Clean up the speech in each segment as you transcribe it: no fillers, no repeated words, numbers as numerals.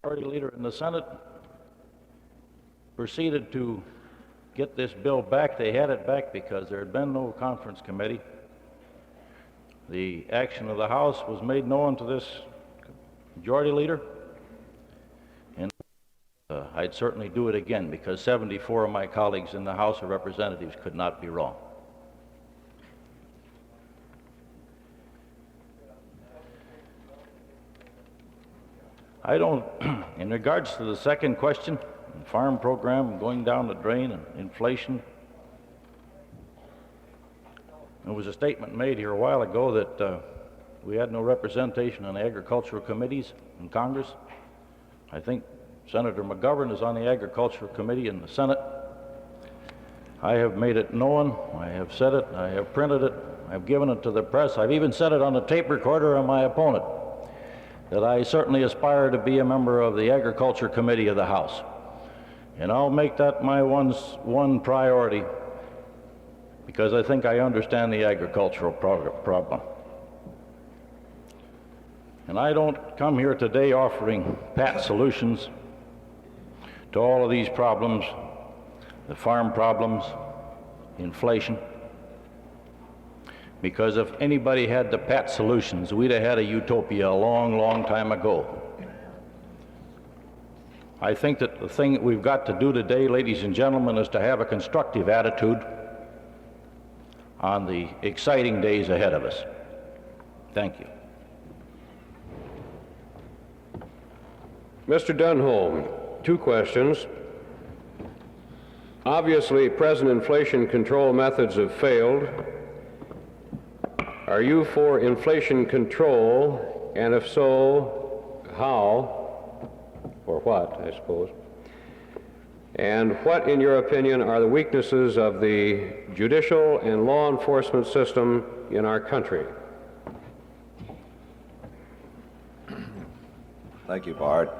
Majority Leader in the Senate proceeded to get this bill back. They had it back because there had been no conference committee. The action of the House was made known to this Majority Leader, and I'd certainly do it again because 74 of my colleagues in the House of Representatives could not be wrong. I don't, in regards to the second question, the farm program going down the drain and inflation, there was a statement made here a while ago that we had no representation on the agricultural committees in Congress. I think Senator McGovern is on the agricultural committee in the Senate. I have made it known, I have said it, I have printed it, I've given it to the press, I've even said it on a tape recorder on my opponent, that I certainly aspire to be a member of the Agriculture Committee of the House. And I'll make that my one priority because I think I understand the agricultural problem. And I don't come here today offering pat solutions to all of these problems, the farm problems, inflation, because if anybody had the pat solutions, we'd have had a utopia a long, long time ago. I think that the thing that we've got to do today, ladies and gentlemen, is to have a constructive attitude on the exciting days ahead of us. Thank you. Mr. Denholm, 2 questions. Obviously, present inflation control methods have failed. Are you for inflation control, and if so, how, or what, I suppose? And what, in your opinion, are the weaknesses of the judicial and law enforcement system in our country? Thank you, Bart.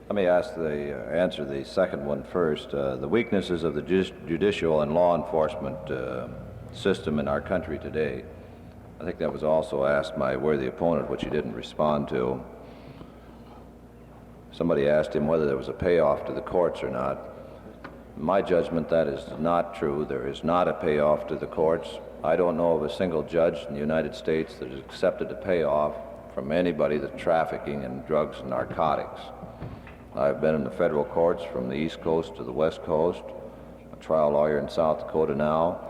Let me answer the second one first. The weaknesses of the judicial and law enforcement system in our country today. I think that was also asked my worthy opponent, which he didn't respond to. Somebody asked him whether there was a payoff to the courts or not. In my judgment, that is not true. There is not a payoff to the courts. I don't know of a single judge in the United States that has accepted a payoff from anybody that's trafficking in drugs and narcotics. I've been in the federal courts from the East Coast to the West Coast, a trial lawyer in South Dakota now,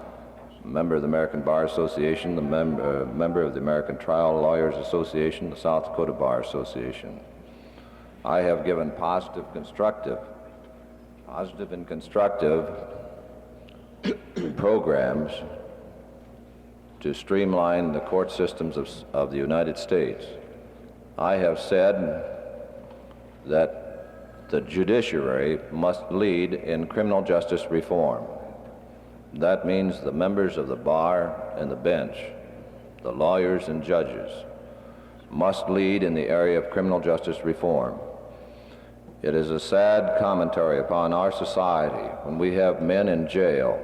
a member of the American Bar Association, member of the American Trial Lawyers Association, the South Dakota Bar Association. I have given positive and constructive programs to streamline the court systems of the United States. I have said that the judiciary must lead in criminal justice reform. That means the members of the bar and the bench, the lawyers and judges, must lead in the area of criminal justice reform. It is a sad commentary upon our society when we have men in jail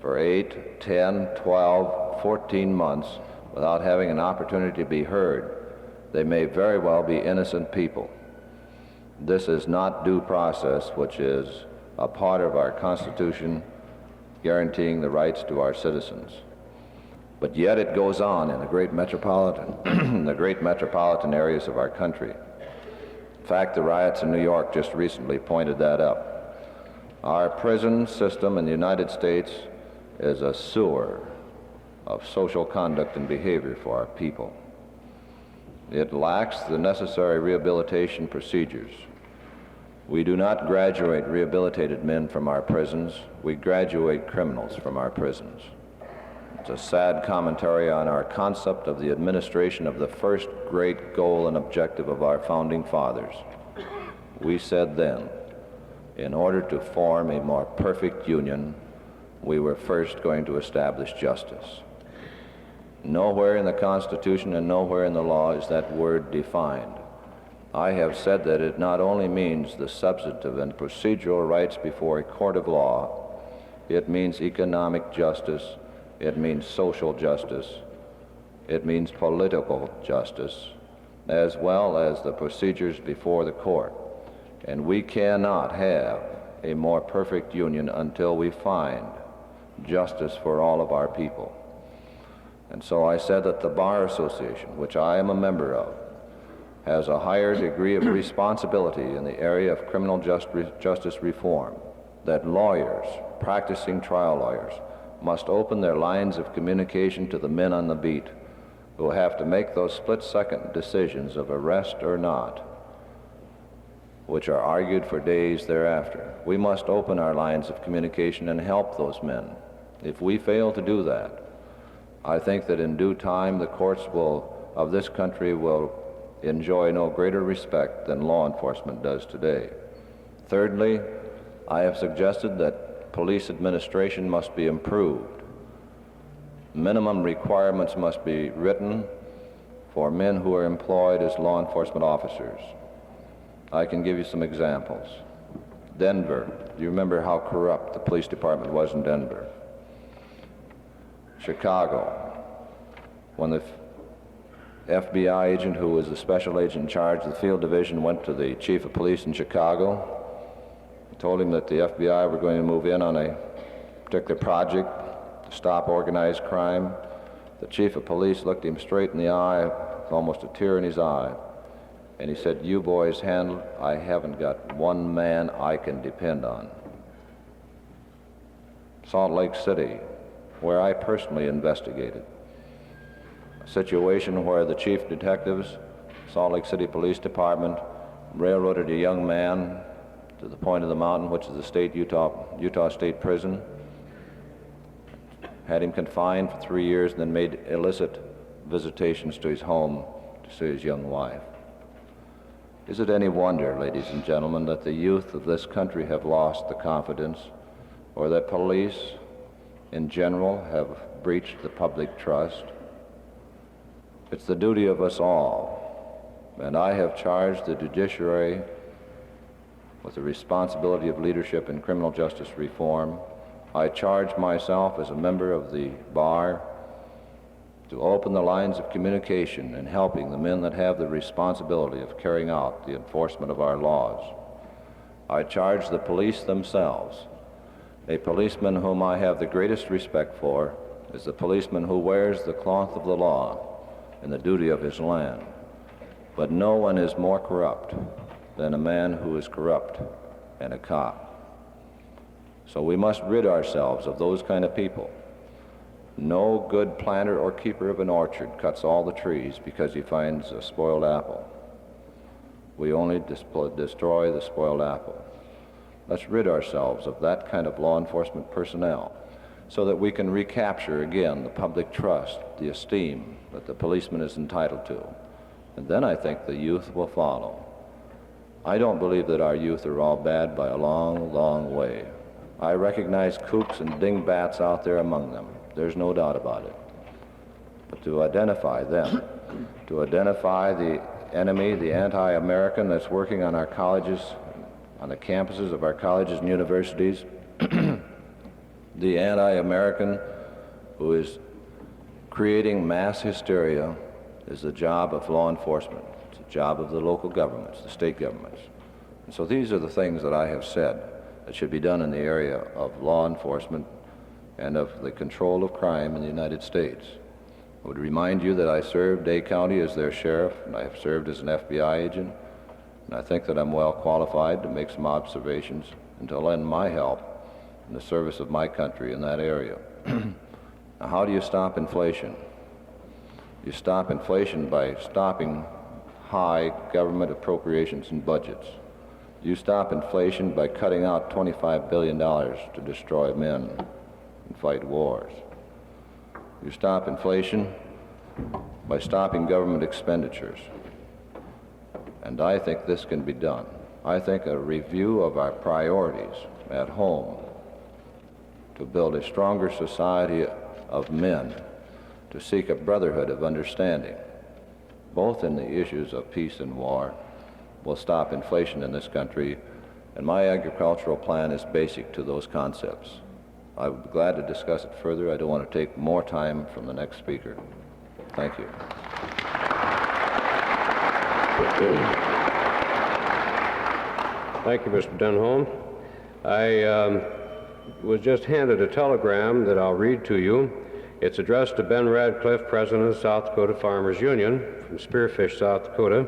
for 8, 10, 12, 14 months without having an opportunity to be heard. They may very well be innocent people. This is not due process, which is a part of our Constitution guaranteeing the rights to our citizens. But yet it goes on in the great metropolitan, the great metropolitan areas of our country. In fact, the riots in New York just recently pointed that up. Our prison system in the United States is a sewer of social conduct and behavior for our people. It lacks the necessary rehabilitation procedures. We do not graduate rehabilitated men from our prisons. We graduate criminals from our prisons. It's a sad commentary on our concept of the administration of the first great goal and objective of our founding fathers. We said then, in order to form a more perfect union, we were first going to establish justice. Nowhere in the Constitution and nowhere in the law is that word defined. I have said that it not only means the substantive and procedural rights before a court of law, it means economic justice, it means social justice, It means political justice, as well as the procedures before the court. And we cannot have a more perfect union until we find justice for all of our people. And so I said that the Bar Association, which I am a member of, has a higher degree of responsibility in the area of criminal justice reform, that lawyers, practicing trial lawyers, must open their lines of communication to the men on the beat who have to make those split-second decisions of arrest or not, which are argued for days thereafter. We must open our lines of communication and help those men. If we fail to do that, I think that in due time the courts of this country will enjoy no greater respect than law enforcement does today. Thirdly, I have suggested that police administration must be improved. Minimum requirements must be written for men who are employed as law enforcement officers. I can give you some examples. Denver, do you remember how corrupt the police department was in Denver? Chicago, when the FBI agent who was the special agent in charge of the field division went to the chief of police in Chicago, told him that the FBI were going to move in on a particular project to stop organized crime. The chief of police looked him straight in the eye, with almost a tear in his eye, and he said, "You boys handle it. I haven't got one man I can depend on." Salt Lake City, where I personally investigated, a situation where the chief detectives, Salt Lake City Police Department, railroaded a young man to the point of the mountain, which is the Utah State Prison, had him confined for 3 years, and then made illicit visitations to his home to see his young wife. Is it any wonder, ladies and gentlemen, that the youth of this country have lost the confidence, or that police in general have breached the public trust? It's the duty of us all, and I have charged the judiciary with the responsibility of leadership in criminal justice reform. I charge myself as a member of the bar to open the lines of communication in helping the men that have the responsibility of carrying out the enforcement of our laws. I charge the police themselves. A policeman whom I have the greatest respect for is the policeman who wears the cloth of the law in the duty of his land. But no one is more corrupt than a man who is corrupt and a cop. So we must rid ourselves of those kind of people. No good planter or keeper of an orchard cuts all the trees because he finds a spoiled apple. We only destroy the spoiled apple. Let's rid ourselves of that kind of law enforcement personnel so that we can recapture again the public trust, the esteem that the policeman is entitled to. And then I think the youth will follow. I don't believe that our youth are all bad by a long, long way. I recognize kooks and dingbats out there among them. There's no doubt about it. But to identify them, to identify the enemy, the anti-American that's working on our colleges, on the campuses of our colleges and universities, the anti-American who is creating mass hysteria, is the job of law enforcement. It's the job of the local governments, the state governments. And so these are the things that I have said that should be done in the area of law enforcement and of the control of crime in the United States. I would remind you that I served Day County as their sheriff, and I have served as an FBI agent, and I think that I'm well qualified to make some observations and to lend my help in the service of my country in that area. Now, how do you stop inflation? You stop inflation by stopping high government appropriations and budgets. You stop inflation by cutting out $25 billion to destroy men and fight wars. You stop inflation by stopping government expenditures. And I think this can be done. I think a review of our priorities at home to build a stronger society of men, to seek a brotherhood of understanding, both in the issues of peace and war, will stop inflation in this country, and my agricultural plan is basic to those concepts. I would be glad to discuss it further. I don't want to take more time from the next speaker. Thank you. Thank you, Mr. Denholm. I was just handed a telegram that I'll read to you. It's addressed to Ben Radcliffe, President of South Dakota Farmers Union from Spearfish, South Dakota.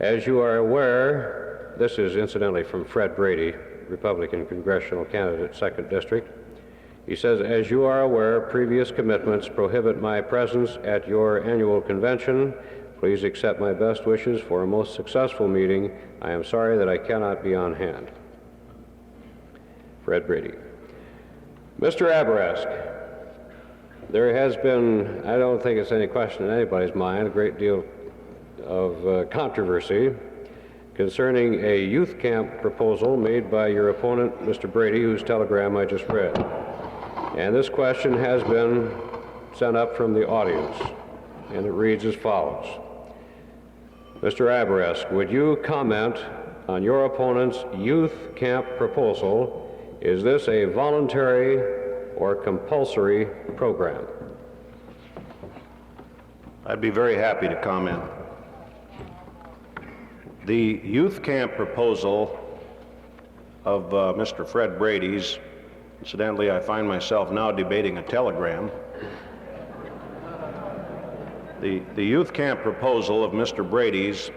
As you are aware, this is incidentally from Fred Brady, Republican congressional candidate, 2nd District. He says, as you are aware, previous commitments prohibit my presence at your annual convention. Please accept my best wishes for a most successful meeting. I am sorry that I cannot be on hand. Fred Brady. Mr. Abourezk, there has been, I don't think it's any question in anybody's mind, a great deal of controversy concerning a youth camp proposal made by your opponent, Mr. Brady, whose telegram I just read. And this question has been sent up from the audience, and it reads as follows. Mr. Abourezk, would you comment on your opponent's youth camp proposal? Is this a voluntary or compulsory program? I'd be very happy to comment. The youth camp proposal of Mr. Fred Brady's, incidentally, I find myself now debating a telegram. The youth camp proposal of Mr. Brady's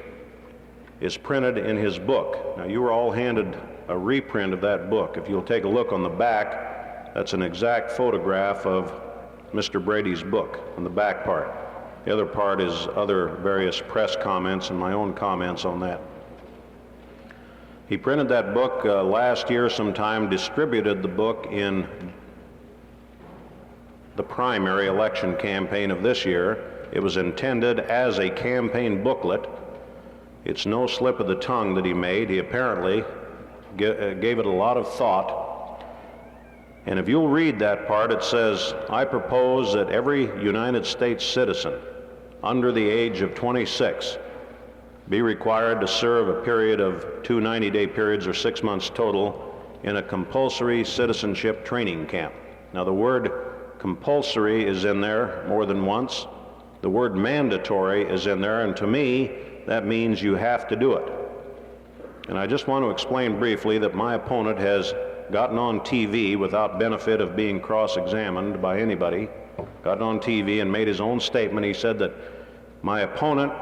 is printed in his book. Now, you were all handed a reprint of that book. If you'll take a look on the back, that's an exact photograph of Mr. Brady's book on the back part. The other part is other various press comments and my own comments on that. He printed that book last year sometime, distributed the book in the primary election campaign of this year. It was intended as a campaign booklet. It's no slip of the tongue that he made. He apparently gave it a lot of thought. And if you'll read that part, it says, I propose that every United States citizen under the age of 26 be required to serve a period of 2 90-day periods or 6 months total in a compulsory citizenship training camp. Now, the word compulsory is in there more than once. The word mandatory is in there, and to me, that means you have to do it. And I just want to explain briefly that my opponent has gotten on TV without benefit of being cross-examined by anybody, gotten on TV and made his own statement. He said that my opponent,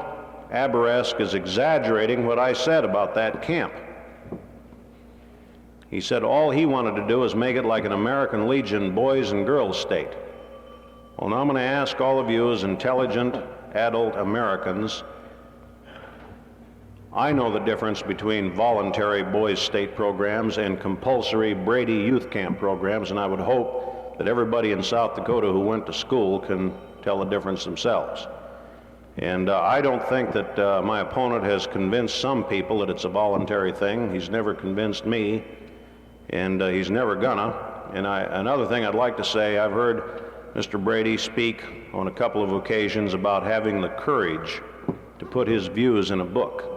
Abourezk, is exaggerating what I said about that camp. He said all he wanted to do is make it like an American Legion boys and girls state. Well, now I'm going to ask all of you as intelligent adult Americans, I know the difference between voluntary boys state programs and compulsory Brady youth camp programs, and I would hope that everybody in South Dakota who went to school can tell the difference themselves. And I don't think that my opponent has convinced some people that it's a voluntary thing. He's never convinced me, and he's never gonna. And another thing I'd like to say, I've heard Mr. Brady speak on a couple of occasions about having the courage to put his views in a book.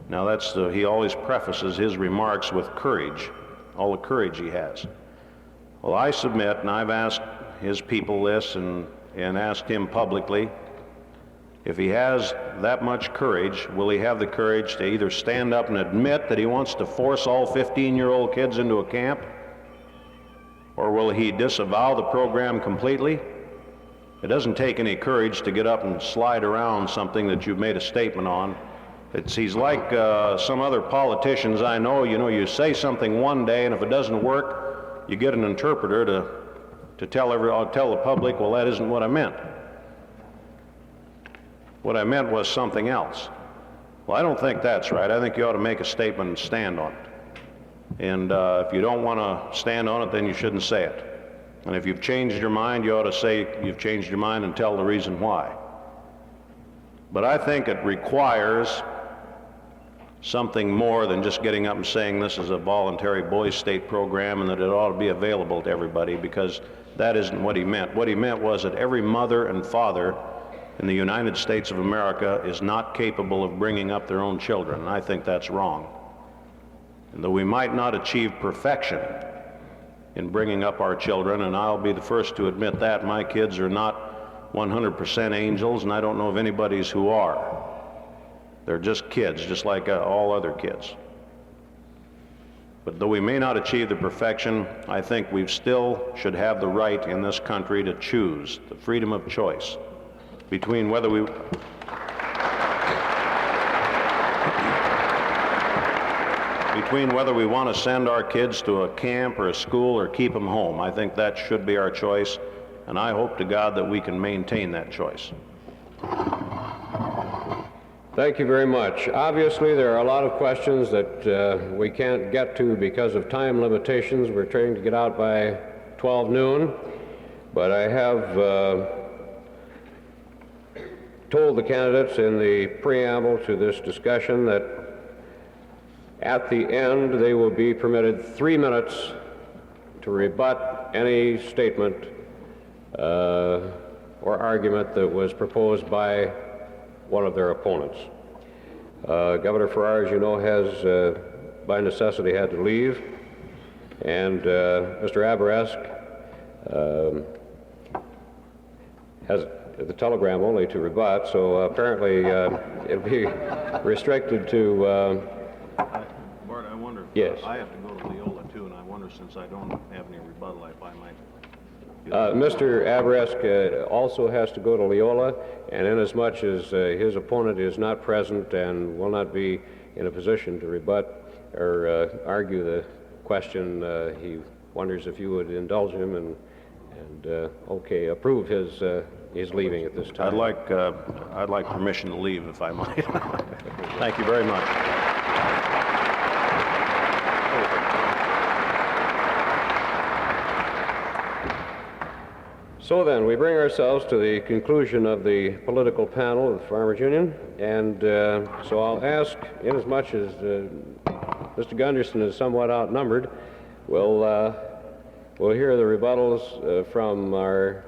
Now he always prefaces his remarks with courage, all the courage he has. Well, I submit, and I've asked his people this and asked him publicly, if he has that much courage, will he have the courage to either stand up and admit that he wants to force all 15-year-old kids into a camp, or will he disavow the program completely? It doesn't take any courage to get up and slide around something that you've made a statement on. He's like some other politicians I know. You know, you say something one day, and if it doesn't work, you get an interpreter to tell the public, well, that isn't what I meant. What I meant was something else. Well, I don't think that's right. I think you ought to make a statement and stand on it. And if you don't want to stand on it, then you shouldn't say it. And if you've changed your mind, you ought to say you've changed your mind and tell the reason why. But I think it requires something more than just getting up and saying this is a voluntary boys state program and that it ought to be available to everybody, because that isn't what he meant. What he meant was that every mother and father in the United States of America is not capable of bringing up their own children, and I think that's wrong. And though we might not achieve perfection, in bringing up our children, and I'll be the first to admit that. My kids are not 100% angels, and I don't know of anybody's who are. They're just kids, just like all other kids. But though we may not achieve the perfection, I think we still should have the right in this country to choose, the freedom of choice, between whether we want to send our kids to a camp or a school or keep them home. I think that should be our choice, and I hope to God that we can maintain that choice. Thank you very much. Obviously, there are a lot of questions that we can't get to because of time limitations. We're trying to get out by 12 noon, but I have told the candidates in the preamble to this discussion that at the end they will be permitted 3 minutes to rebut any statement or argument that was proposed by one of their opponents. Governor Farrar, as you know, has by necessity had to leave, and Mr. Abourezk has the telegram only to rebut, so apparently it'll be restricted to... Bart, I wonder if yes. I have to go to Leola too, and I wonder, since I don't have any rebuttal, if I might... Mr. Abourezk also has to go to Leola, and inasmuch as his opponent is not present and will not be in a position to rebut or argue the question, he wonders if you would indulge him and approve his leaving at this time. I'd like permission to leave, if I might. Thank you very much. So then, we bring ourselves to the conclusion of the political panel of the Farmers Union, and so I'll ask, inasmuch as Mr. Gunderson is somewhat outnumbered, we'll hear the rebuttals from our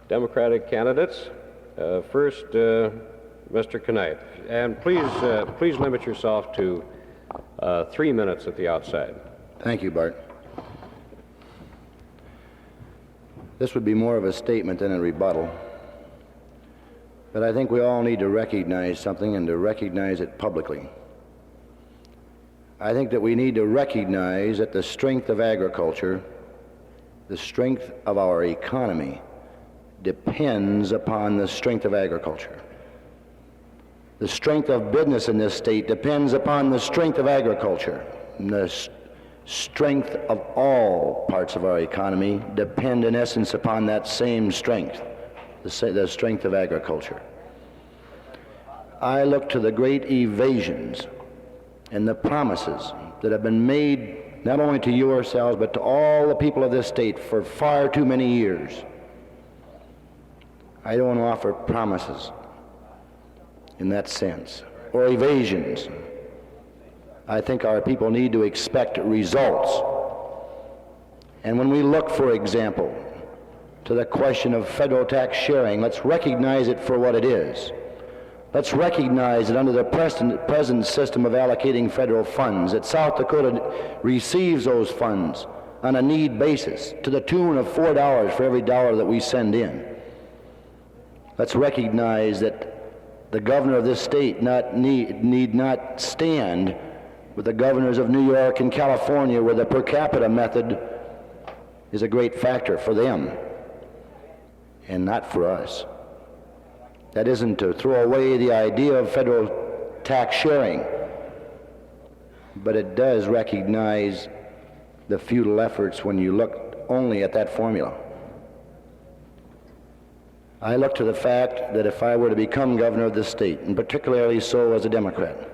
Democratic candidates. First, Mr. Kneip, and please limit yourself to 3 minutes at the outside. Thank you, Bart. This would be more of a statement than a rebuttal, but I think we all need to recognize something and to recognize it publicly. I think that we need to recognize that the strength of agriculture, the strength of our economy, depends upon the strength of agriculture. The strength of business in this state depends upon the strength of agriculture. And the strength of all parts of our economy depend in essence upon that same strength, the strength of agriculture. I look to the great evasions and the promises that have been made not only to yourselves but to all the people of this state for far too many years. I don't offer promises in that sense, or evasions. I think our people need to expect results. And when we look, for example, to the question of federal tax sharing, let's recognize it for what it is. Let's recognize that under the present system of allocating federal funds, that South Dakota receives those funds on a need basis to the tune of $4 for every dollar that we send in. Let's recognize that the governor of this state need not stand with the governors of New York and California, where the per capita method is a great factor for them and not for us. That isn't to throw away the idea of federal tax sharing, but it does recognize the futile efforts when you look only at that formula. I look to the fact that if I were to become governor of this state, and particularly so as a Democrat,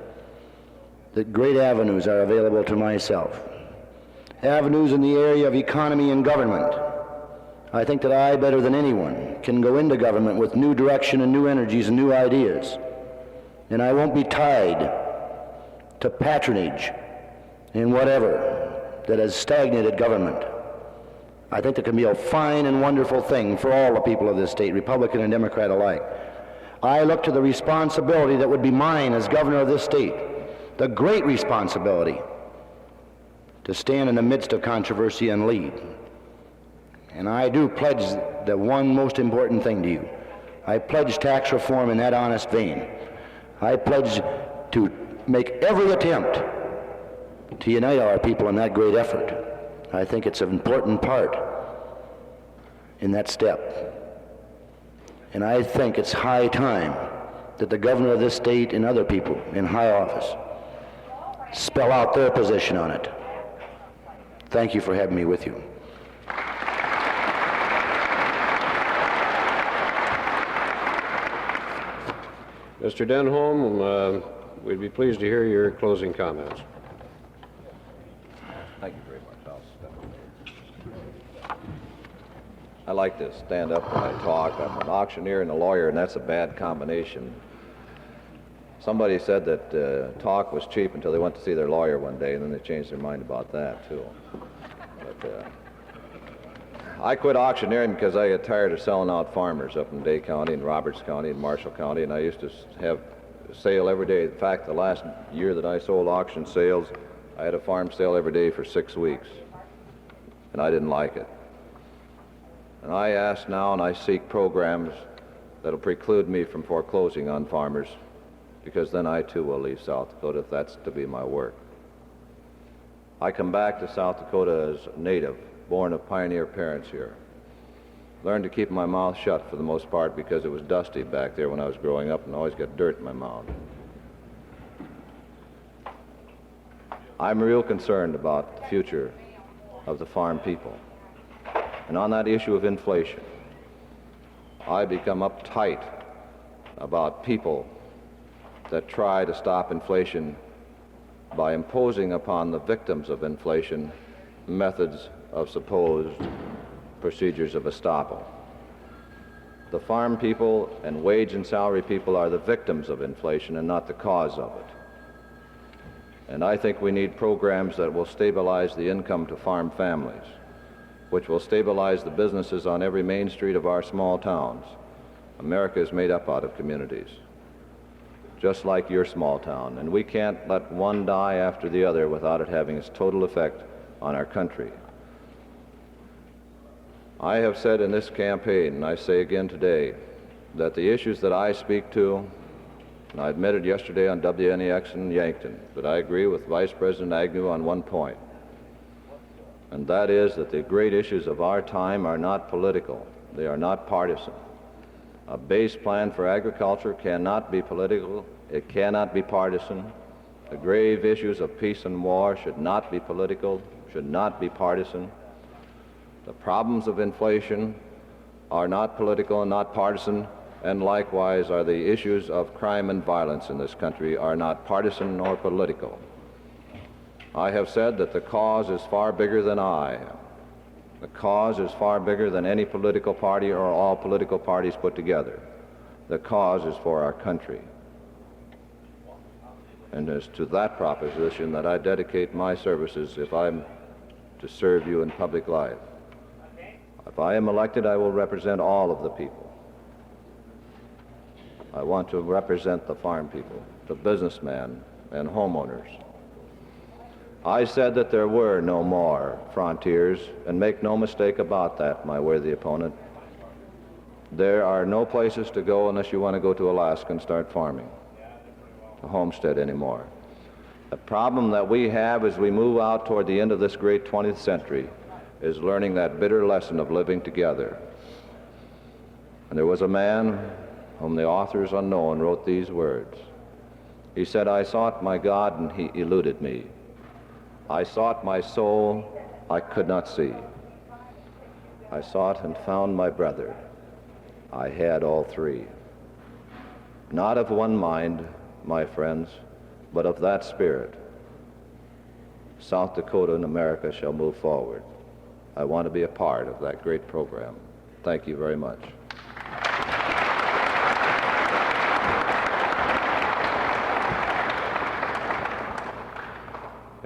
that great avenues are available to myself. Avenues in the area of economy and government. I think that I, better than anyone, can go into government with new direction and new energies and new ideas. And I won't be tied to patronage and whatever that has stagnated government. I think that can be a fine and wonderful thing for all the people of this state, Republican and Democrat alike. I look to the responsibility that would be mine as governor of this state, the great responsibility to stand in the midst of controversy and lead. And I do pledge the one most important thing to you. I pledge tax reform in that honest vein. I pledge to make every attempt to unite our people in that great effort. I think it's an important part in that step. And I think it's high time that the governor of this state and other people in high office spell out their position on it. Thank you for having me with you. Mr. Denholm, we'd be pleased to hear your closing comments. Thank you very much. I'll step. I like to stand up when I talk. I'm an auctioneer and a lawyer, and that's a bad combination. Somebody said that talk was cheap until they went to see their lawyer one day, and then they changed their mind about that, too. But I quit auctioneering because I got tired of selling out farmers up in Day County and Roberts County and Marshall County, and I used to have a sale every day. In fact, the last year that I sold auction sales, I had a farm sale every day for 6 weeks, and I didn't like it. And I ask now, and I seek programs that'll preclude me from foreclosing on farmers, because then I too will leave South Dakota if that's to be my work. I come back to South Dakota as a native, born of pioneer parents here. Learned to keep my mouth shut for the most part because it was dusty back there when I was growing up and always got dirt in my mouth. I'm real concerned about the future of the farm people. And on that issue of inflation, I become uptight about people that try to stop inflation by imposing upon the victims of inflation methods of supposed procedures of estoppel. The farm people and wage and salary people are the victims of inflation and not the cause of it. And I think we need programs that will stabilize the income to farm families, which will stabilize the businesses on every main street of our small towns. America is made up out of communities, just like your small town, and we can't let one die after the other without it having its total effect on our country. I have said in this campaign, and I say again today, that the issues that I speak to, and I admitted yesterday on WNEX in Yankton, that I agree with Vice President Agnew on one point, and that is that the great issues of our time are not political. They are not partisan. A base plan for agriculture cannot be political. It cannot be partisan. The grave issues of peace and war should not be political, should not be partisan. The problems of inflation are not political and not partisan, and likewise are the issues of crime and violence in this country are not partisan nor political. I have said that the cause is far bigger than I. The cause is far bigger than any political party or all political parties put together. The cause is for our country. And it's to that proposition that I dedicate my services if I'm to serve you in public life. If I am elected, I will represent all of the people. I want to represent the farm people, the businessmen and homeowners. I said that there were no more frontiers, and make no mistake about that, my worthy opponent. There are no places to go unless you want to go to Alaska and start farming, a homestead anymore. The problem that we have as we move out toward the end of this great 20th century is learning that bitter lesson of living together. And there was a man whom the author is unknown wrote these words. He said, "I sought my God and he eluded me. I sought my soul, I could not see. I sought and found my brother. I had all three. Not of one mind, my friends, but of that spirit. South Dakota and America shall move forward." I want to be a part of that great program. Thank you very much.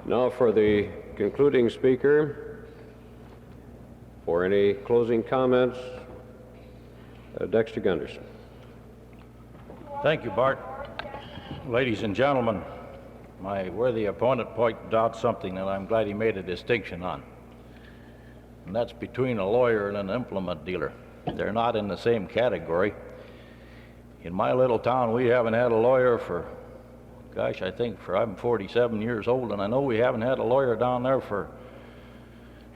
Now for the concluding speaker, for any closing comments, Dexter Gunderson. Thank you, Bart. Ladies and gentlemen, my worthy opponent pointed out something that I'm glad he made a distinction on. And that's between a lawyer and an implement dealer. They're not in the same category. In my little town, we haven't had a lawyer for, gosh, I'm 47 years old, and I know we haven't had a lawyer down there for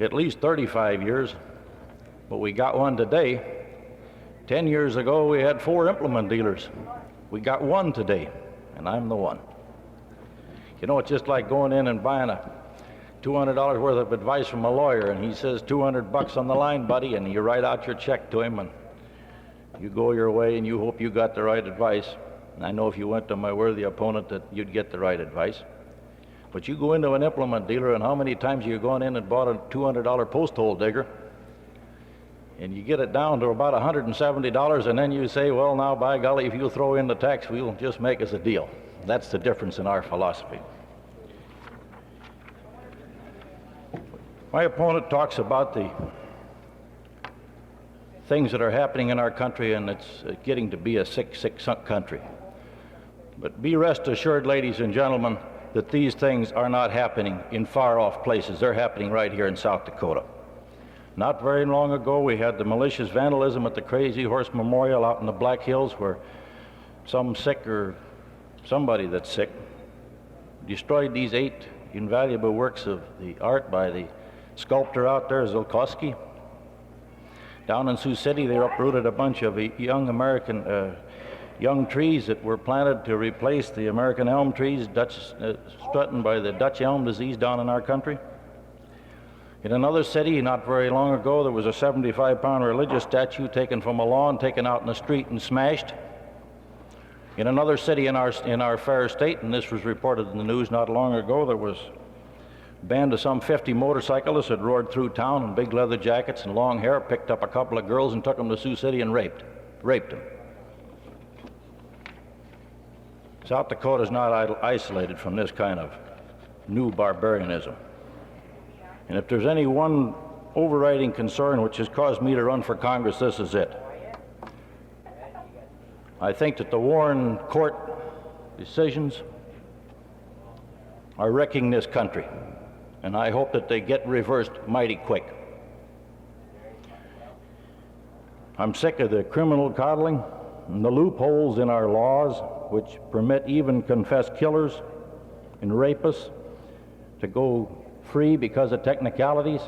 at least 35 years, but we got one today. 10 years ago, we had 4 implement dealers. We got one today, and I'm the one. You know, it's just like going in and buying a $200 worth of advice from a lawyer, and he says $200 on the line, buddy, and you write out your check to him, and you go your way, and you hope you got the right advice. And I know if you went to my worthy opponent that you'd get the right advice. But you go into an implement dealer, and how many times have you gone in and bought a $200 post hole digger, and you get it down to about $170, and then you say, well, now, by golly, if you throw in the tax, we'll just make us a deal. That's the difference in our philosophy. My opponent talks about the things that are happening in our country, and it's getting to be a sick country. But be rest assured, ladies and gentlemen, that these things are not happening in far-off places. They're happening right here in South Dakota. Not very long ago, we had the malicious vandalism at the Crazy Horse Memorial out in the Black Hills, where some sick or somebody that's sick destroyed these 8 invaluable works of the art by the sculptor out there, Zilkowski. Down in Sioux City, they uprooted a bunch of young trees that were planted to replace the American elm trees, threatened by the Dutch elm disease down in our country. In another city, not very long ago, there was a 75-pound religious statue taken from a lawn, taken out in the street and smashed. In another city in our fair state, and this was reported in the news not long ago, there was a band of some 50 motorcyclists that roared through town in big leather jackets and long hair, picked up a couple of girls and took them to Sioux City and raped them. South Dakota is not isolated from this kind of new barbarianism. And if there's any one overriding concern which has caused me to run for Congress, this is it. I think that the Warren Court decisions are wrecking this country, and I hope that they get reversed mighty quick. I'm sick of the criminal coddling and the loopholes in our laws which permit even confessed killers and rapists to go free because of technicalities,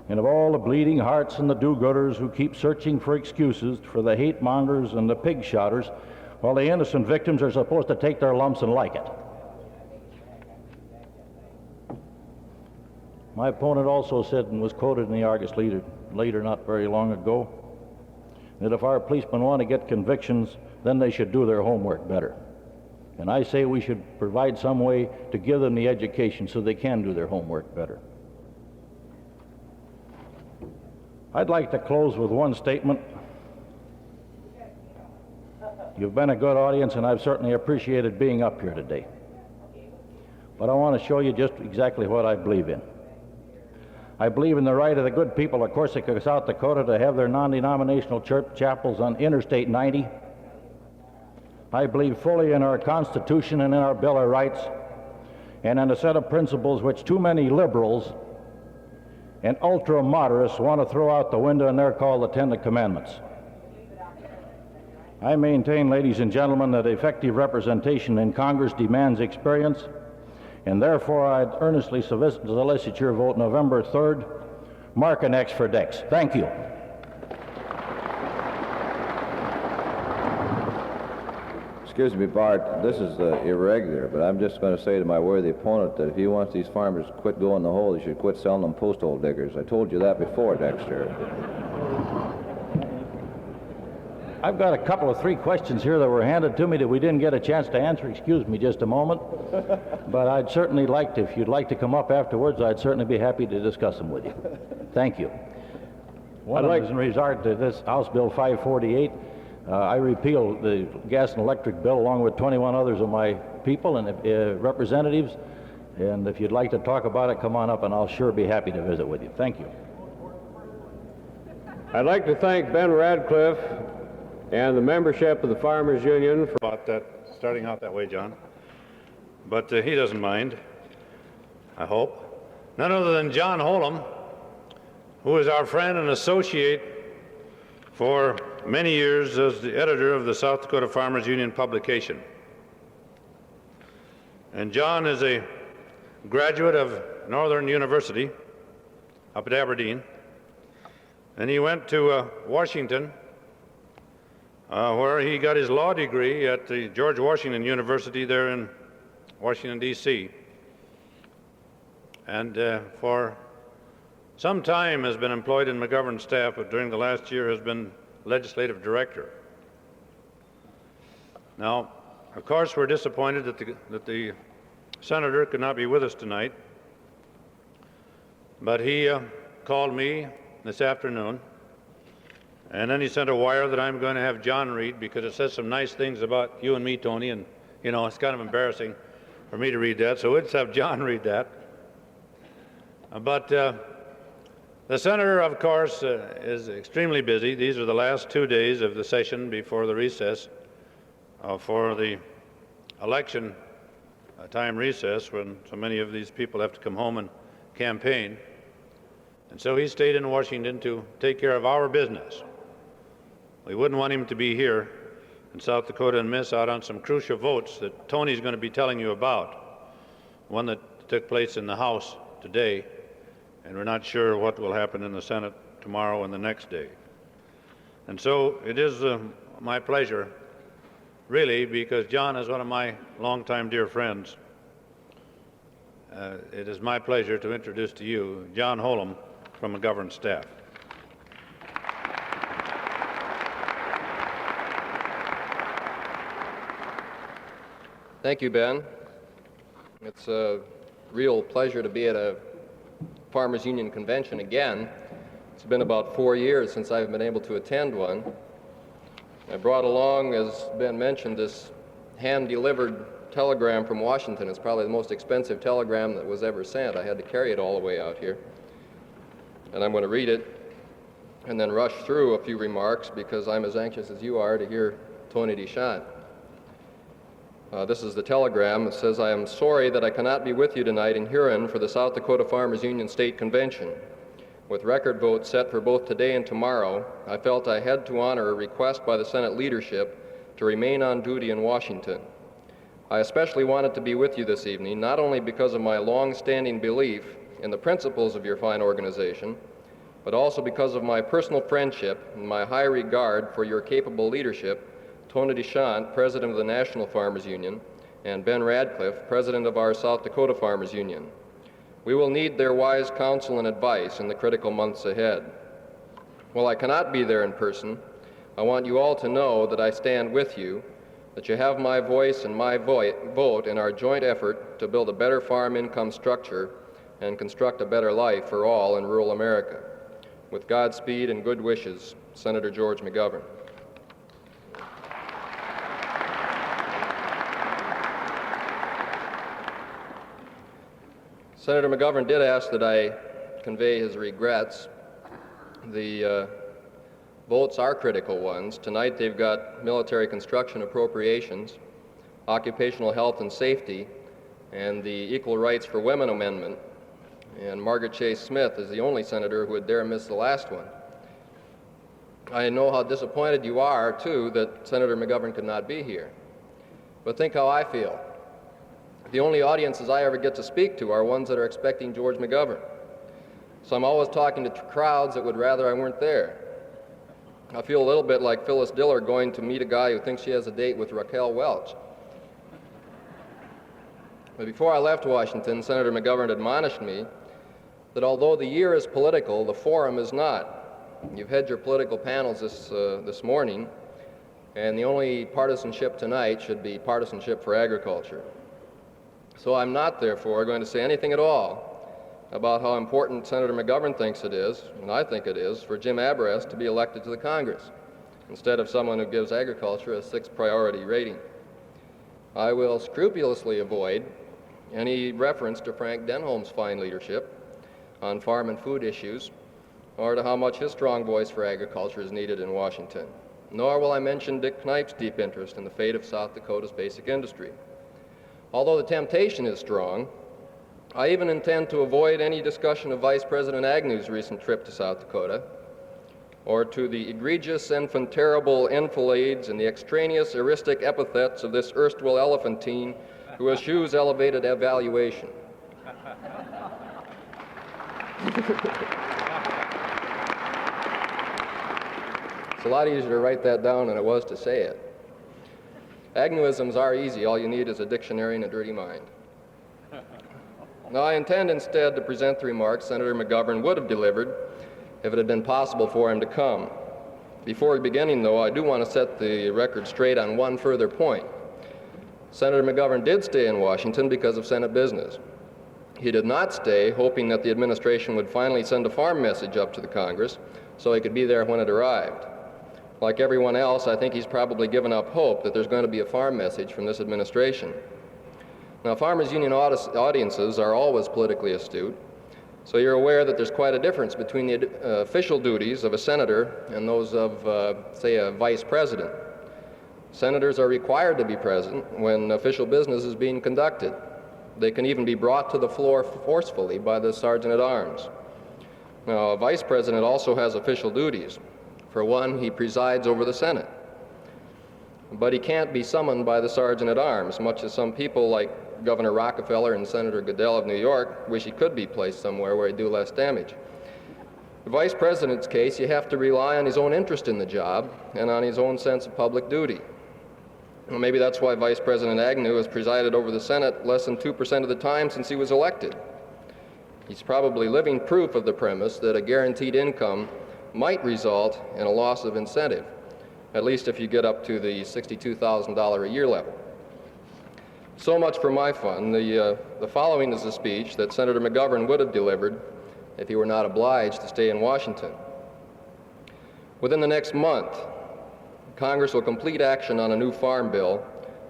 and of all the bleeding hearts and the do-gooders who keep searching for excuses for the hate mongers and the pig shouters, while the innocent victims are supposed to take their lumps and like it. My opponent also said, and was quoted in the Argus later not very long ago, that if our policemen want to get convictions, then they should do their homework better. And I say we should provide some way to give them the education so they can do their homework better. I'd like to close with one statement. You've been a good audience, and I've certainly appreciated being up here today. But I want to show you just exactly what I believe in. I believe in the right of the good people of Corsica, South Dakota, to have their non-denominational church chapels on Interstate 90. I believe fully in our Constitution and in our Bill of Rights, and in a set of principles which too many liberals and ultra-moderates want to throw out the window, and they're called the Ten Commandments. I maintain, ladies and gentlemen, that effective representation in Congress demands experience, and therefore I'd earnestly solicit your vote November 3rd. Mark an X for Dex. Thank you. Excuse me, Bart, this is irregular, but I'm just going to say to my worthy opponent that if he wants these farmers to quit going in the hole, he should quit selling them post hole diggers. I told you that before, Dexter. I've got a couple of 3 questions here that were handed to me that we didn't get a chance to answer. Excuse me just a moment. But I'd certainly like to, if you'd like to come up afterwards, I'd certainly be happy to discuss them with you. Thank you. One of them is in regard to this House Bill 548. I repealed the gas and electric bill along with 21 others of my people and representatives. And if you'd like to talk about it, come on up and I'll sure be happy to visit with you. Thank you. I'd like to thank Ben Radcliffe and the membership of the Farmers Union for about that, starting out that way, John. but he doesn't mind, I hope. None other than John Holem, who is our friend and associate for many years as the editor of the South Dakota Farmers Union publication. And John is a graduate of Northern University up at Aberdeen, and he went to Washington, where he got his law degree at the George Washington University there in Washington, D.C., and for some time has been employed in McGovern's staff, but during the last year has been legislative director. Now, of course, we're disappointed that the senator could not be with us tonight, but he called me this afternoon, and then he sent a wire that I'm going to have John read, because it says some nice things about you and me, Tony, and, you know, it's kind of embarrassing for me to read that, so let's have John read that. But the senator, of course, is extremely busy. These are the last 2 days of the session before the recess for the election time recess, when so many of these people have to come home and campaign. And so he stayed in Washington to take care of our business. We wouldn't want him to be here in South Dakota and miss out on some crucial votes that Tony's going to be telling you about. One that took place in the House today, and we're not sure what will happen in the Senate tomorrow and the next day. And so it is my pleasure, really, because John is one of my longtime dear friends. It is my pleasure to introduce to you John Holem from McGovern's staff. Thank you, Ben. It's a real pleasure to be at a Farmers Union convention again. It's been about 4 years since I've been able to attend one. I brought along, as Ben mentioned, this hand-delivered telegram from Washington. It's probably the most expensive telegram that was ever sent. I had to carry it all the way out here. And I'm going to read it and then rush through a few remarks, because I'm as anxious as you are to hear Tony Deschamps. This is the telegram. It says, "I am sorry that I cannot be with you tonight in Huron for the South Dakota Farmers Union State Convention. With record votes set for both today and tomorrow, I felt I had to honor a request by the Senate leadership to remain on duty in Washington. I especially wanted to be with you this evening, not only because of my long-standing belief in the principles of your fine organization, but also because of my personal friendship and my high regard for your capable leadership, Tony Deschamps, President of the National Farmers Union, and Ben Radcliffe, President of our South Dakota Farmers Union. We will need their wise counsel and advice in the critical months ahead. While I cannot be there in person, I want you all to know that I stand with you, that you have my voice and my vote in our joint effort to build a better farm income structure and construct a better life for all in rural America. With Godspeed and good wishes, Senator George McGovern." Senator McGovern did ask that I convey his regrets. The votes are critical ones. Tonight they've got military construction appropriations, occupational health and safety, and the Equal Rights for Women Amendment. And Margaret Chase Smith is the only senator who would dare miss the last one. I know how disappointed you are, too, that Senator McGovern could not be here. But think how I feel. The only audiences I ever get to speak to are ones that are expecting George McGovern. So I'm always talking to crowds that would rather I weren't there. I feel a little bit like Phyllis Diller going to meet a guy who thinks she has a date with Raquel Welch. But before I left Washington, Senator McGovern admonished me that although the year is political, the forum is not. You've had your political panels this morning, and the only partisanship tonight should be partisanship for agriculture. So I'm not, therefore, going to say anything at all about how important Senator McGovern thinks it is, and I think it is, for Jim Abourezk to be elected to the Congress, instead of someone who gives agriculture a 6th priority rating. I will scrupulously avoid any reference to Frank Denholm's fine leadership on farm and food issues, or to how much his strong voice for agriculture is needed in Washington. Nor will I mention Dick Kneip's deep interest in the fate of South Dakota's basic industry. Although the temptation is strong, I even intend to avoid any discussion of Vice President Agnew's recent trip to South Dakota, or to the egregious and terrible enfilades and the extraneous heuristic epithets of this erstwhile elephantine who eschews elevated evaluation. It's a lot easier to write that down than it was to say it. Agnewisms are easy. All you need is a dictionary and a dirty mind. Now, I intend instead to present the remarks Senator McGovern would have delivered if it had been possible for him to come. Before beginning, though, I do want to set the record straight on one further point. Senator McGovern did stay in Washington because of Senate business. He did not stay hoping that the administration would finally send a farm message up to the Congress so he could be there when it arrived. Like everyone else, I think he's probably given up hope that there's going to be a farm message from this administration. Now, Farmers Union audiences are always politically astute, so you're aware that there's quite a difference between the official duties of a senator and those of, say, a vice president. Senators are required to be present when official business is being conducted. They can even be brought to the floor forcefully by the sergeant-at-arms. Now, a vice president also has official duties. For one, he presides over the Senate. But he can't be summoned by the sergeant-at-arms, much as some people like Governor Rockefeller and Senator Goodell of New York wish he could be placed somewhere where he'd do less damage. The vice president's case, you have to rely on his own interest in the job and on his own sense of public duty. Well, maybe that's why Vice President Agnew has presided over the Senate less than 2% of the time since he was elected. He's probably living proof of the premise that a guaranteed income might result in a loss of incentive, at least if you get up to the $62,000 a year level. So much for my fun. The following is a speech that Senator McGovern would have delivered if he were not obliged to stay in Washington. Within the next month, Congress will complete action on a new farm bill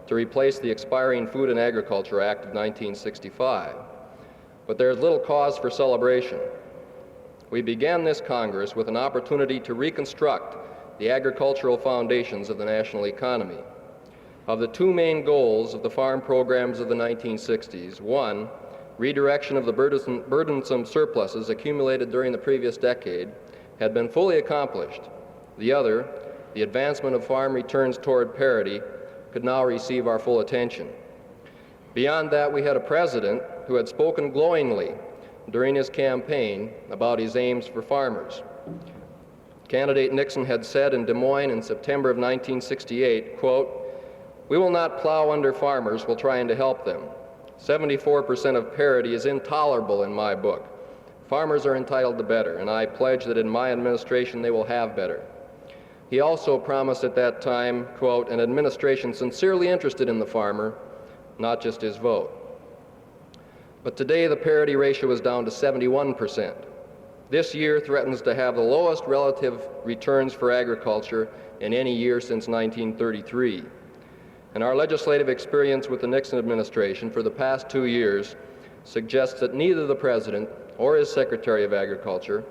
to replace the expiring Food and Agriculture Act of 1965. But there is little cause for celebration. We began this Congress with an opportunity to reconstruct the agricultural foundations of the national economy. Of the two main goals of the farm programs of the 1960s, one, redirection of the burdensome surpluses accumulated during the previous decade, had been fully accomplished. The other, the advancement of farm returns toward parity, could now receive our full attention. Beyond that, we had a president who had spoken glowingly during his campaign about his aims for farmers. Candidate Nixon had said in Des Moines in September of 1968, quote, "We will not plow under farmers while trying to help them. 74% of parity is intolerable in my book. Farmers are entitled to better, and I pledge that in my administration they will have better." He also promised at that time, quote, "an administration sincerely interested in the farmer, not just his vote." But today the parity ratio is down to 71%. This year threatens to have the lowest relative returns for agriculture in any year since 1933. And our legislative experience with the Nixon administration for the past 2 years suggests that neither the President or his Secretary of Agriculture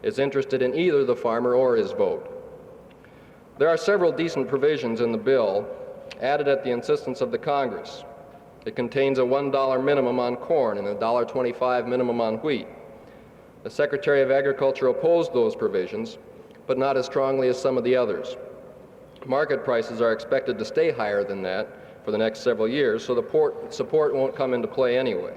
is interested in either the farmer or his vote. There are several decent provisions in the bill added at the insistence of the Congress. It contains a $1 minimum on corn and a $1.25 minimum on wheat. The Secretary of Agriculture opposed those provisions, but not as strongly as some of the others. Market prices are expected to stay higher than that for the next several years, so the support won't come into play anyway.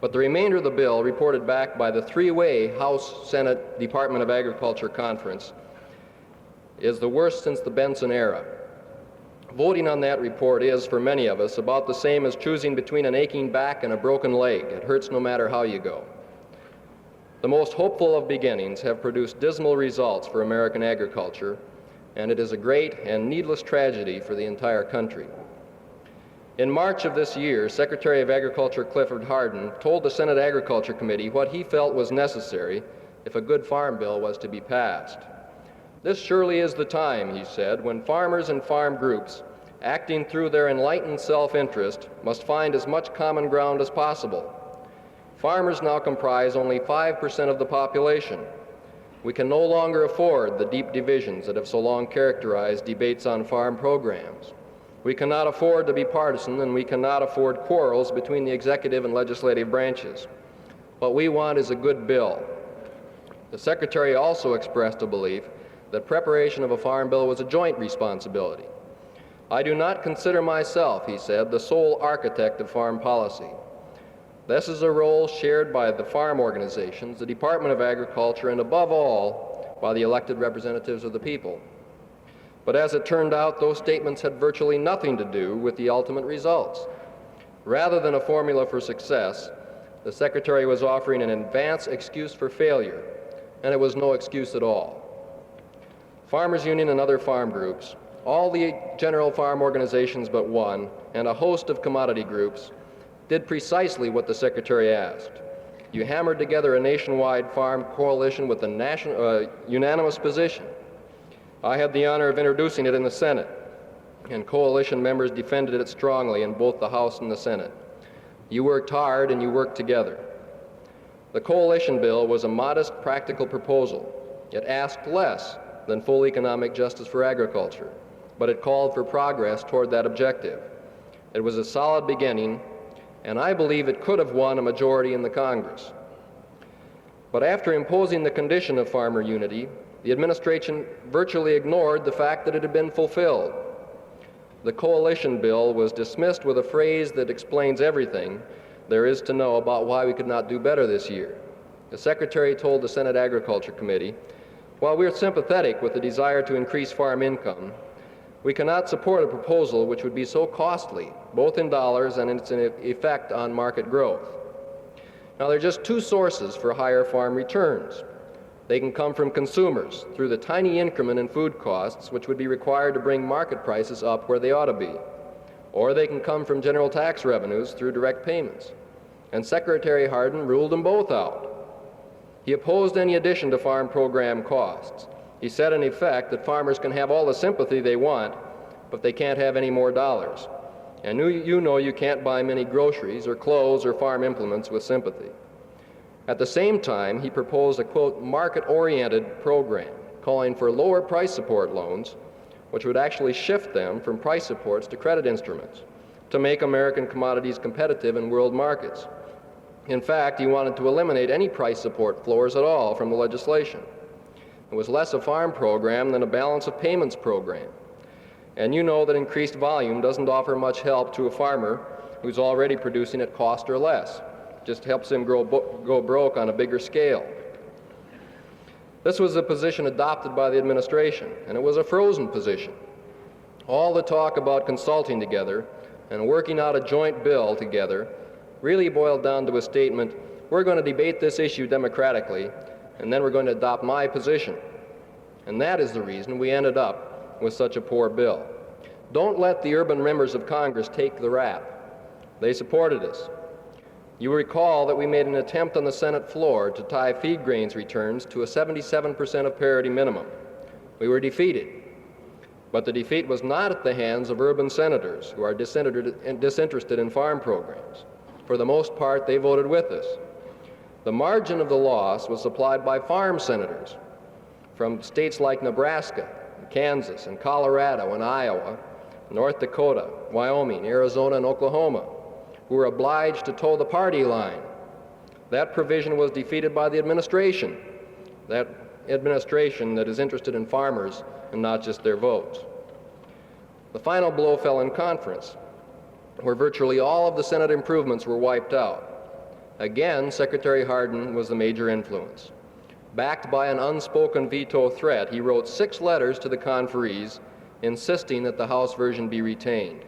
But the remainder of the bill, reported back by the three-way House-Senate Department of Agriculture conference, is the worst since the Benson era. Voting on that report is, for many of us, about the same as choosing between an aching back and a broken leg. It hurts no matter how you go. The most hopeful of beginnings have produced dismal results for American agriculture, and it is a great and needless tragedy for the entire country. In March of this year, Secretary of Agriculture Clifford Hardin told the Senate Agriculture Committee what he felt was necessary if a good farm bill was to be passed. "This surely is the time," he said, "when farmers and farm groups, acting through their enlightened self-interest, must find as much common ground as possible. Farmers now comprise only 5% of the population. We can no longer afford the deep divisions that have so long characterized debates on farm programs. We cannot afford to be partisan, and we cannot afford quarrels between the executive and legislative branches. What we want is a good bill. The Secretary also expressed a belief that preparation of a farm bill was a joint responsibility. I do not consider myself, he said, the sole architect of farm policy. This is a role shared by the farm organizations, the Department of Agriculture, and above all, by the elected representatives of the people. But as it turned out, those statements had virtually nothing to do with the ultimate results. Rather than a formula for success, the Secretary was offering an advance excuse for failure, and it was no excuse at all. Farmers Union and other farm groups, all the general farm organizations but one, and a host of commodity groups did precisely what the Secretary asked. You hammered together a nationwide farm coalition with a unanimous position. I had the honor of introducing it in the Senate, and coalition members defended it strongly in both the House and the Senate. You worked hard and you worked together. The coalition bill was a modest, practical proposal. It asked less than full economic justice for agriculture, but it called for progress toward that objective. It was a solid beginning, and I believe it could have won a majority in the Congress. But after imposing the condition of farmer unity, the administration virtually ignored the fact that it had been fulfilled. The coalition bill was dismissed with a phrase that explains everything there is to know about why we could not do better this year. The Secretary told the Senate Agriculture Committee, while we're sympathetic with the desire to increase farm income, we cannot support a proposal which would be so costly, both in dollars and in its effect on market growth. Now, there are just two sources for higher farm returns. They can come from consumers through the tiny increment in food costs which would be required to bring market prices up where they ought to be. Or they can come from general tax revenues through direct payments. And Secretary Hardin ruled them both out. He opposed any addition to farm program costs. He said in effect that farmers can have all the sympathy they want, but they can't have any more dollars. And you know you can't buy many groceries or clothes or farm implements with sympathy. At the same time, he proposed a, quote, market-oriented program calling for lower price support loans, which would actually shift them from price supports to credit instruments to make American commodities competitive in world markets. In fact, he wanted to eliminate any price support floors at all from the legislation. It was less a farm program than a balance of payments program. And you know that increased volume doesn't offer much help to a farmer who's already producing at cost or less. Just helps him go broke on a bigger scale. This was a position adopted by the administration, and it was a frozen position. All the talk about consulting together and working out a joint bill together really boiled down to a statement, we're going to debate this issue democratically, and then we're going to adopt my position. And that is the reason we ended up with such a poor bill. Don't let the urban members of Congress take the rap. They supported us. You recall that we made an attempt on the Senate floor to tie feed grains returns to a 77% of parity minimum. We were defeated. But the defeat was not at the hands of urban senators who are disinterested in farm programs. For the most part, they voted with us. The margin of the loss was supplied by farm senators from states like Nebraska, Kansas, and Colorado, and Iowa, North Dakota, Wyoming, Arizona, and Oklahoma, who were obliged to toe the party line. That provision was defeated by the administration, that administration that is interested in farmers and not just their votes. The final blow fell in conference, where virtually all of the Senate improvements were wiped out. Again, Secretary Hardin was the major influence. Backed by an unspoken veto threat, he wrote 6 letters to the conferees insisting that the House version be retained.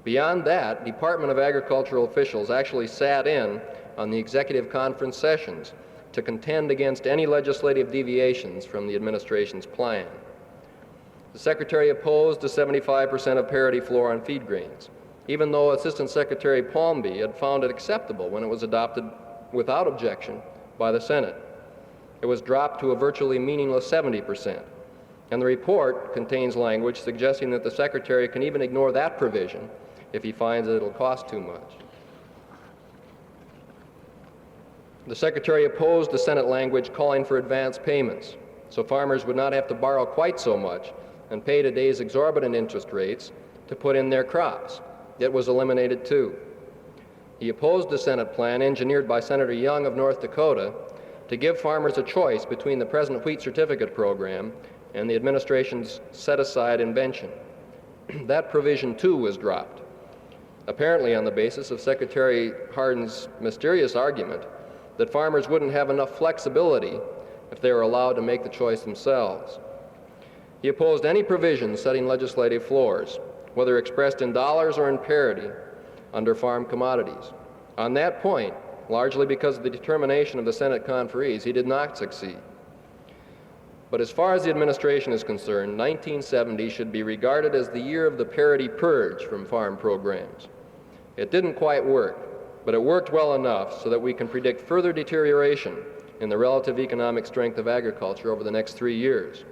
Beyond that, Department of Agricultural officials actually sat in on the executive conference sessions to contend against any legislative deviations from the administration's plan. The Secretary opposed the 75% of parity floor on feed grains, even though Assistant Secretary Palmby had found it acceptable when it was adopted without objection by the Senate. It was dropped to a virtually meaningless 70%. And the report contains language suggesting that the Secretary can even ignore that provision if he finds that it'll cost too much. The Secretary opposed the Senate language calling for advance payments, so farmers would not have to borrow quite so much and pay today's exorbitant interest rates to put in their crops. It was eliminated too. He opposed the Senate plan engineered by Senator Young of North Dakota to give farmers a choice between the present wheat certificate program and the administration's set-aside invention. That provision too was dropped, apparently on the basis of Secretary Hardin's mysterious argument that farmers wouldn't have enough flexibility if they were allowed to make the choice themselves. He opposed any provision setting legislative floors, whether expressed in dollars or in parity, under farm commodities. On that point, largely because of the determination of the Senate conferees, he did not succeed. But as far as the administration is concerned, 1970 should be regarded as the year of the parity purge from farm programs. It didn't quite work, but it worked well enough so that we can predict further deterioration in the relative economic strength of agriculture over the next 3 years.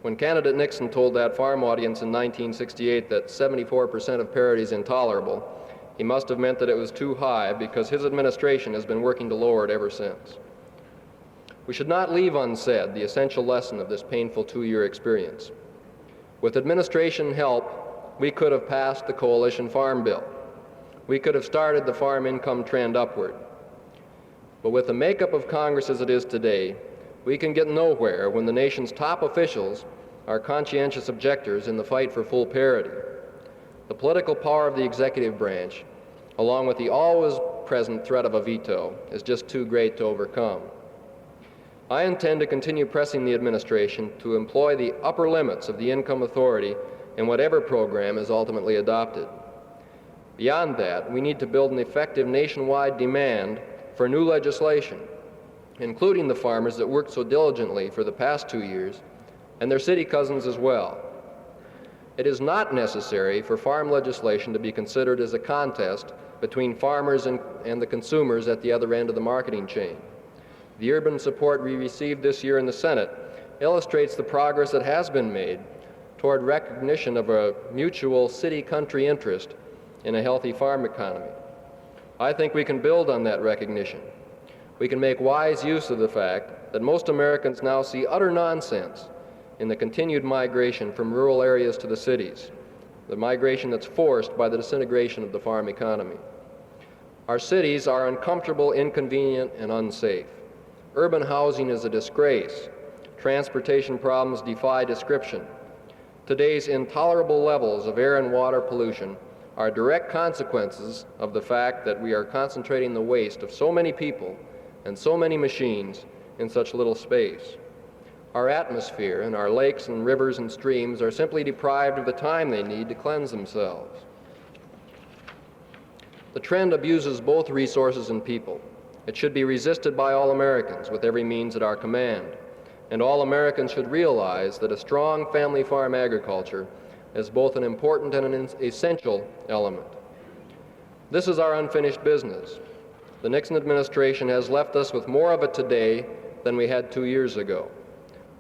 When candidate Nixon told that farm audience in 1968 that 74% of parity is intolerable, he must have meant that it was too high, because his administration has been working to lower it ever since. We should not leave unsaid the essential lesson of this painful 2-year experience. With administration help, we could have passed the Coalition Farm Bill. We could have started the farm income trend upward. But with the makeup of Congress as it is today, we can get nowhere when the nation's top officials are conscientious objectors in the fight for full parity. The political power of the executive branch, along with the always present threat of a veto, is just too great to overcome. I intend to continue pressing the administration to employ the upper limits of the income authority in whatever program is ultimately adopted. Beyond that, we need to build an effective nationwide demand for new legislation, including the farmers that worked so diligently for the past 2 years, and their city cousins as well. It is not necessary for farm legislation to be considered as a contest between farmers and the consumers at the other end of the marketing chain. The urban support we received this year in the Senate illustrates the progress that has been made toward recognition of a mutual city-country interest in a healthy farm economy. I think we can build on that recognition. We can make wise use of the fact that most Americans now see utter nonsense in the continued migration from rural areas to the cities, the migration that's forced by the disintegration of the farm economy. Our cities are uncomfortable, inconvenient, and unsafe. Urban housing is a disgrace. Transportation problems defy description. Today's intolerable levels of air and water pollution are direct consequences of the fact that we are concentrating the waste of so many people and so many machines in such little space. Our atmosphere and our lakes and rivers and streams are simply deprived of the time they need to cleanse themselves. The trend abuses both resources and people. It should be resisted by all Americans with every means at our command. And all Americans should realize that a strong family farm agriculture is both an important and an essential element. This is our unfinished business. The Nixon administration has left us with more of it today than we had 2 years ago.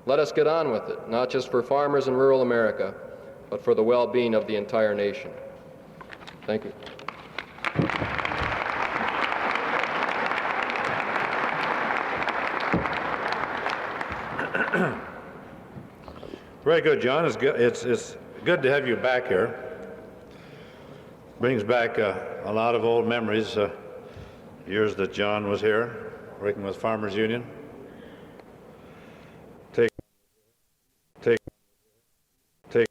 Let us get on with it, not just for farmers in rural America, but for the well-being of the entire nation. Thank you. Very good, John. It's good to have you back here. Brings back a lot of old memories, years that John was here, working with Farmers Union. Take